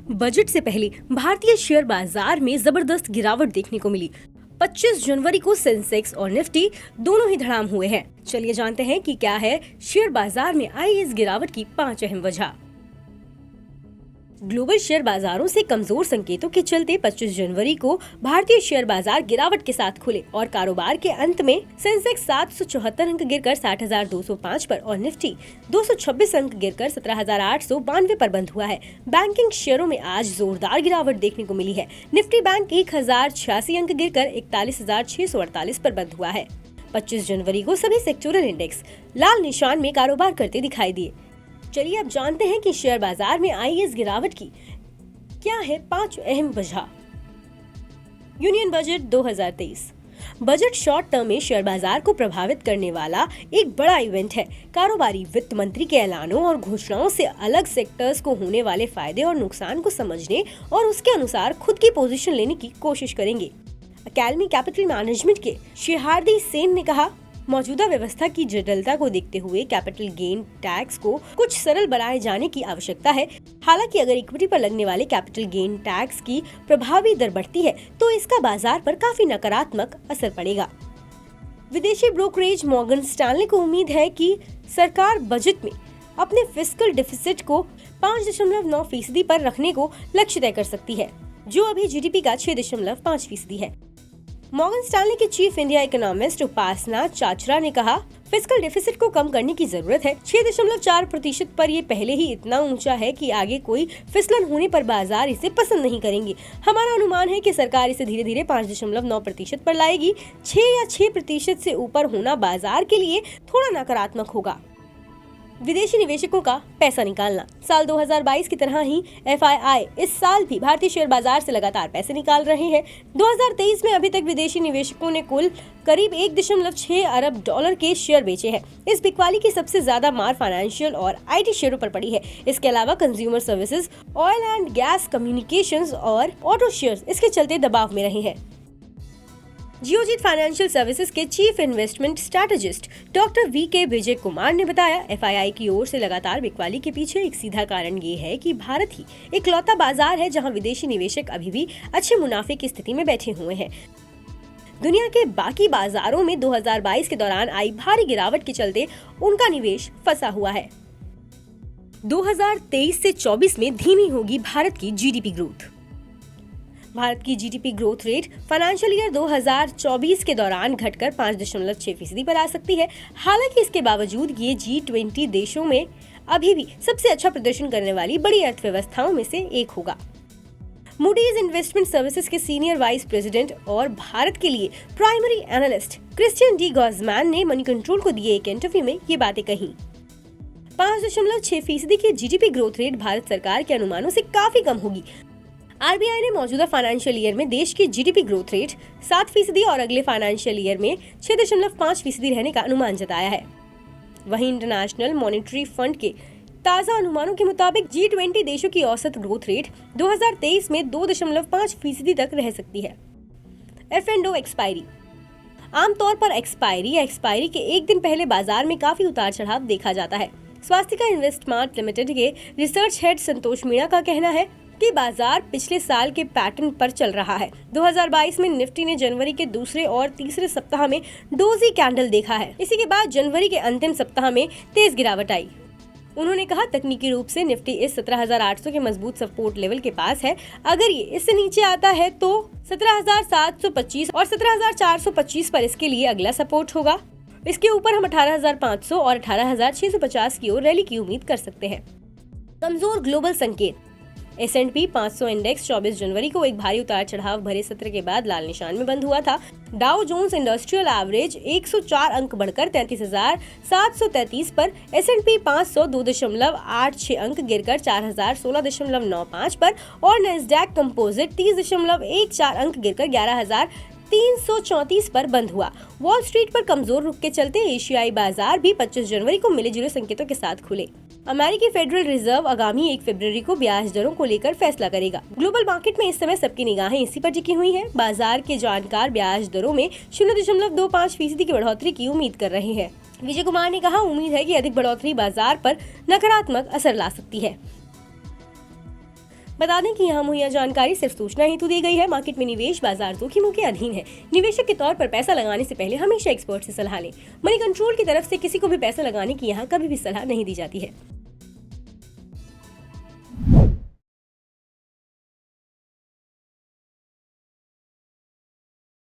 Budget से पहले भारतीय शेयर बाजार में जबरदस्त गिरावट देखने को मिली। 25 जनवरी को सेंसेक्स और निफ्टी दोनों ही धड़ाम हुए हैं। चलिए जानते हैं कि क्या है शेयर बाजार में आई इस गिरावट की 5 अहम वजह। ग्लोबल शेयर बाजारों से कमजोर संकेतों के चलते 25 जनवरी को भारतीय शेयर बाजार गिरावट के साथ खुले और कारोबार के अंत में सेंसेक्स 774 अंक गिरकर 60,205 पर और निफ्टी 226 अंक गिरकर 17,892 पर बंद हुआ है। बैंकिंग शेयरों में आज जोरदार गिरावट देखने को मिली है। निफ्टी बैंक 1,086 अंक गिरकर 41,648 पर बंद हुआ है। 25 जनवरी को सभी सेक्टोरल इंडेक्स लाल निशान में कारोबार करते दिखाई दिए। चलिए अब जानते हैं कि शेयर बाजार में आई इस गिरावट की क्या है 5 अहम वजह। Union budget 2023 budget short term में शेयर बाजार को प्रभावित करने वाला एक बड़ा इवेंट है। कारोबारी वित्त मंत्री के ऐलानों और घोषणाओं से अलग सेक्टर्स को होने वाले फायदे और नुकसान को समझने और उसके अनुसार खुद की पोजीशन लेने की कोशिश करेंगे। अकेडमी कैपिटल मैनेजमेंट के शिहार्दी सेन ने कहा, मौजूदा व्यवस्था की जटिलता को देखते हुए कैपिटल गेन टैक्स को कुछ सरल बनाए जाने की आवश्यकता है। हालांकि अगर इक्विटी पर लगने वाले कैपिटल गेन टैक्स की प्रभावी दर बढ़ती है तो इसका बाजार पर काफी नकारात्मक असर पड़ेगा। विदेशी ब्रोकरेज मॉर्गन स्टैनली को उम्मीद है कि सरकार बजट में अपने फिस्कल डिफिसिट को 5.9% पर रखने को लक्ष्य तय कर सकती है, जो अभी जीडीपी का 6.5% है। मॉर्गन स्टैनली के चीफ इंडिया इकोनॉमिस्ट उपासना चाचरा ने कहा, फिस्कल डेफिसिट को कम करने की जरूरत है। 6.4% पर ये पहले ही इतना ऊंचा है कि आगे कोई फिसलन होने पर बाजार इसे पसंद नहीं करेंगे। हमारा अनुमान है कि सरकार इसे धीरे धीरे 5.9% पर लाएगी। 6 या 6% से ऊपर होना बाजार के लिए थोड़ा नकारात्मक होगा। विदेशी निवेशकों का पैसा निकालना। साल 2022 की तरह ही एफआईआई इस साल भी भारतीय शेयर बाजार से लगातार पैसे निकाल रहे हैं। 2023 में अभी तक विदेशी निवेशकों ने कुल करीब 1.6 अरब डॉलर के शेयर बेचे हैं। इस बिकवाली की सबसे ज्यादा मार फाइनेंशियल और आईटी शेयरों पर पड़ी है। इसके अलावा consumer services, oil and gas, communications और ऑटो शेयर्स इसके चलते दबाव में रहे हैं। जियोजीत फाइनेंशियल सर्विसेज के chief investment strategist doctor VK Vijay Kumar ने बताया, एफआईआई की ओर से लगातार बिकवाली के पीछे एक सीधा कारण ये है कि भारत ही इकलौता बाजार है जहां विदेशी निवेशक अभी भी अच्छे मुनाफे की स्थिति में बैठे हुए हैं। दुनिया के बाकी बाजारों में 2022 के दौरान आई भारी गिरावट के चलते उनका निवेश फंसा हुआ है। 2023 से 24 में धीमी होगी भारत की जीडीपी ग्रोथ। भारत की GDP growth rate financial year 2024 के दौरान घटकर 5.6% पर आ सकती है। हालांकि इसके बावजूद ये G20 देशों में अभी भी सबसे अच्छा प्रदर्शन करने वाली बड़ी अर्थव्यवस्थाओं में से एक होगा। मूडीज इन्वेस्टमेंट सर्विसेज के सीनियर वाइस प्रेसिडेंट और भारत के लिए प्राइमरी एनालिस्ट क्रिस्टियन डी गॉजमैन ने मनी कंट्रोल को दिए एक इंटरव्यू में ये बातें कही। 5.6% की जीडीपी ग्रोथ रेट भारत सरकार के अनुमानों से काफी कम होगी। आरबीआई ने मौजूदा फाइनेंशियल ईयर में देश की जीडीपी ग्रोथ रेट 7% और अगले फाइनेंशियल ईयर में 6.5% रहने का अनुमान जताया है। वहीं इंटरनेशनल मॉनेटरी फंड के ताजा अनुमानों के मुताबिक G20 देशों की औसत ग्रोथ रेट 2023 में 2.5% तक रह सकती है। F&O expiry. आमतौर पर एक्सपायरी के एक दिन पहले बाजार में काफी उतार चढ़ाव देखा जाता है। स्वास्तिका इन्वेस्टमार्ट लिमिटेड के रिसर्च हेड संतोष मीणा का कहना है कि बाजार पिछले साल के पैटर्न पर चल रहा है। 2022 में निफ्टी ने जनवरी के दूसरे और तीसरे सप्ताह में डोजी कैंडल देखा है। इसी के बाद जनवरी के अंतिम सप्ताह में तेज गिरावट आई। उन्होंने कहा, तकनीकी रूप से निफ्टी इस 17,800 के मजबूत सपोर्ट लेवल के पास है। अगर ये इससे नीचे आता है तो 17,725 और 17,425 पर इसके लिए अगला सपोर्ट होगा। इसके ऊपर हम 18,500 और 18,650 की ओर रैली की उम्मीद कर सकते हैं। कमजोर ग्लोबल संकेत। S&P 500 इंडेक्स 24 जनवरी को एक भारी उतार चढ़ाव भरे सत्र के बाद लाल निशान में बंद हुआ था। डाउ जोन्स इंडस्ट्रियल एवरेज 104 अंक बढ़कर 33,733 पर, S&P 500 2.86 अंक गिरकर 4,016.95 पर और नैस्डैक कंपोजिट 30.14 अंक गिरकर 11,334 पर बंद हुआ। वॉल स्ट्रीट पर कमजोर रुख के चलते एशियाई बाजार भी 25 जनवरी को मिले जुले संकेतों के साथ खुले। अमेरिकी फेडरल रिजर्व आगामी 1 फरवरी को ब्याज दरों को लेकर फैसला करेगा। ग्लोबल मार्केट में इस समय सबकी निगाहें इसी पर टिकी हुई हैं। बाजार के जानकार ब्याज दरों में 0.25% की बढ़ोतरी की उम्मीद कर रहे हैं। विजय कुमार ने कहा, उम्मीद है कि अधिक बढ़ोतरी बाजार पर नकारात्मक असर ला सकती है। बता दें कि यहाँ मुहैया जानकारी सिर्फ सूचना हेतु दी गई है। मार्केट में निवेश बाजार जोखिमों के अधीन है। निवेशक के तौर पर पैसा लगाने से पहले हमेशा एक्सपर्ट से सलाह लें। मनी कंट्रोल की तरफ से किसी को भी पैसा लगाने की यहाँ कभी भी सलाह नहीं दी जाती है।